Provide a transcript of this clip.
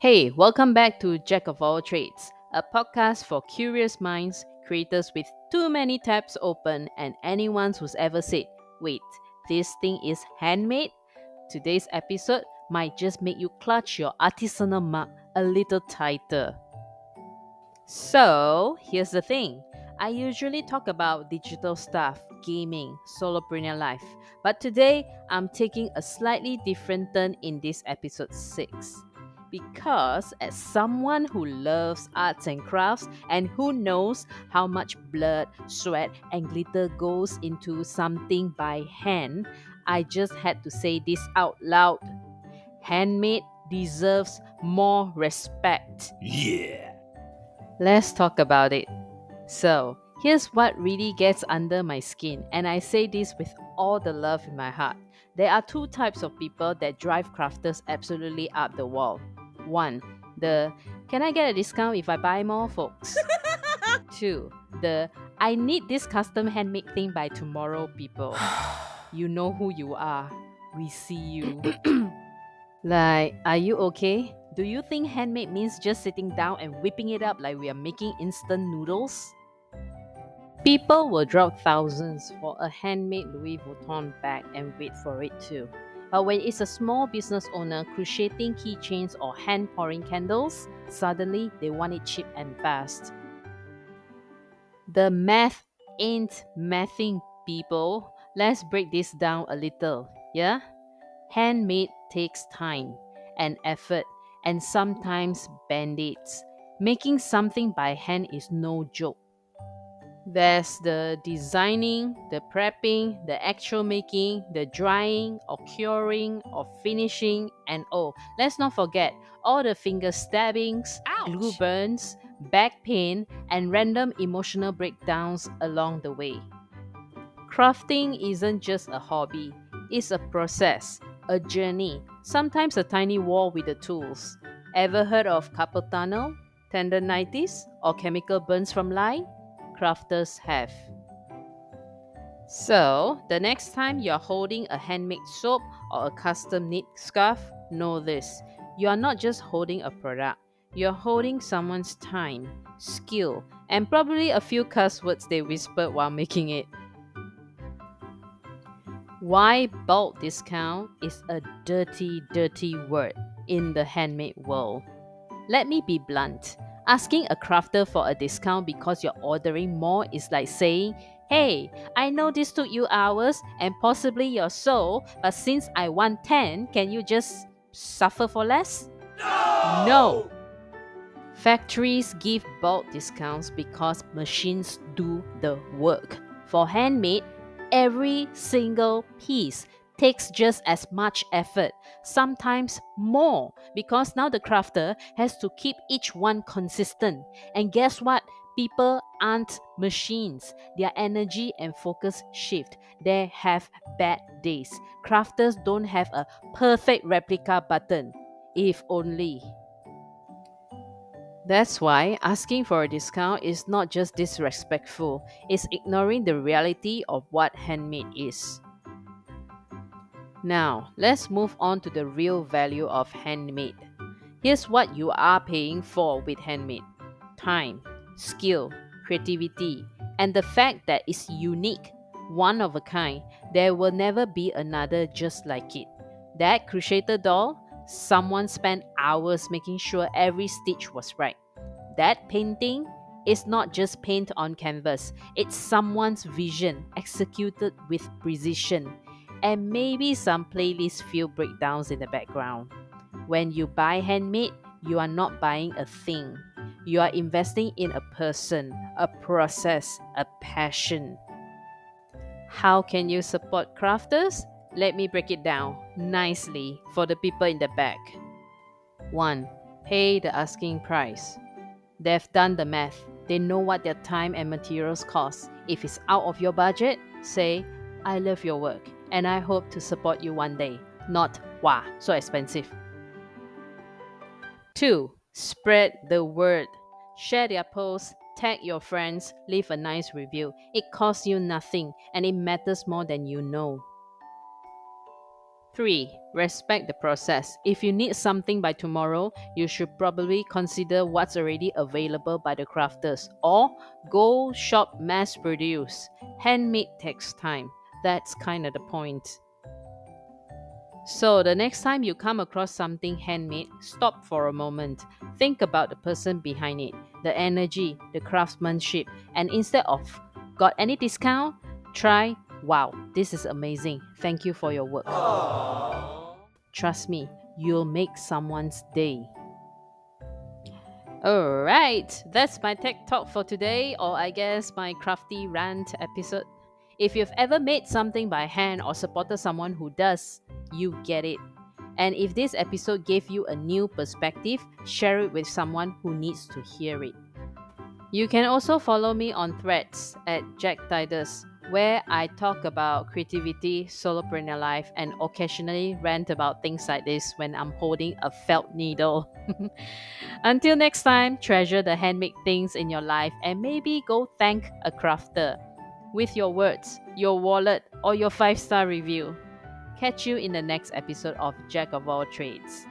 Hey, welcome back to Jacq of All Trades, a podcast for curious minds, creators with too many tabs open, and anyone who's ever said, wait, this thing is handmade? Today's episode might just make you clutch your artisanal mug a little tighter. So, here's the thing. I usually talk about digital stuff, gaming, solopreneur life, but today I'm taking a slightly different turn in this episode 6. Because, as someone who loves arts and crafts and who knows how much blood, sweat, and glitter goes into something by hand, I just had to say this out loud. Handmade deserves more respect. Yeah. Let's talk about it. So, here's what really gets under my skin, and I say this with all the love in my heart. There are two types of people that drive crafters absolutely up the wall. One, the can I get a discount if I buy more folks? Two, the I need this custom handmade thing by tomorrow people. You know who you are. We see you. Like, are you okay? Do you think handmade means just sitting down and whipping it up like we are making instant noodles? People will drop thousands for a handmade Louis Vuitton bag and wait for it too. But when it's a small business owner crocheting keychains or hand pouring candles, suddenly they want it cheap and fast. The math ain't mathing, people. Let's break this down a little, yeah? Handmade takes time and effort and sometimes band-aids. Making something by hand is no joke. There's the designing, the prepping, the actual making, the drying or curing or finishing, and oh, let's not forget all the finger stabbings, glue Ouch. burns, back pain, and random emotional breakdowns along the way. Crafting isn't just a hobby, it's a process, a journey, sometimes a tiny war with the tools. Ever heard of carpal tunnel, tendonitis, or chemical burns from lye? Crafters have. So, the next time you're holding a handmade soap or a custom knit scarf, know this. You are not just holding a product, you're holding someone's time, skill, and probably a few cuss words they whispered while making it. Why bulk discount is a dirty, dirty word in the handmade world. Let me be blunt. Asking a crafter for a discount because you're ordering more is like saying, hey, I know this took you hours and possibly your soul, but since I want 10, can you just suffer for less? No! No! Factories give bulk discounts because machines do the work. For handmade, every single piece takes just as much effort, sometimes more, because now the crafter has to keep each one consistent. And guess what? People aren't machines. Their energy and focus shift. They have bad days. Crafters don't have a perfect replica button. If only. That's why asking for a discount is not just disrespectful, it's ignoring the reality of what handmade is. Now, let's move on to the real value of handmade. Here's what you are paying for with handmade: time, skill, creativity, and the fact that it's unique, one of a kind. There will never be another just like it. That crocheted doll, someone spent hours making sure every stitch was right. That painting is not just paint on canvas, it's someone's vision executed with precision. And maybe some playlist feel breakdowns in the background. When you buy handmade, you are not buying a thing. You are investing in a person, a process, a passion. How can you support crafters? Let me break it down nicely for the people in the back. 1. Pay the asking price. They've done the math. They know what their time and materials cost. If it's out of your budget, say, I love your work and I hope to support you one day. Not, wow, so expensive. 2. Spread the word. Share their posts, tag your friends, leave a nice review. It costs you nothing and it matters more than you know. 3. Respect the process. If you need something by tomorrow, you should probably consider what's already available by the crafters or go shop mass produce. Handmade takes time. That's kind of the point. So, the next time you come across something handmade, stop for a moment. Think about the person behind it, the energy, the craftsmanship, and instead of got any discount, try wow, this is amazing. Thank you for your work. Trust me, you'll make someone's day. Alright, that's my tech talk for today, or I guess my crafty rant episode. If you've ever made something by hand or supported someone who does, you get it. And if this episode gave you a new perspective, share it with someone who needs to hear it. You can also follow me on Threads at Jacq Titus, where I talk about creativity, solopreneur life, and occasionally rant about things like this when I'm holding a felt needle. Until next time, treasure the handmade things in your life and maybe go thank a crafter with your words, your wallet, or your 5-star review. Catch you in the next episode of Jacq of All Trades.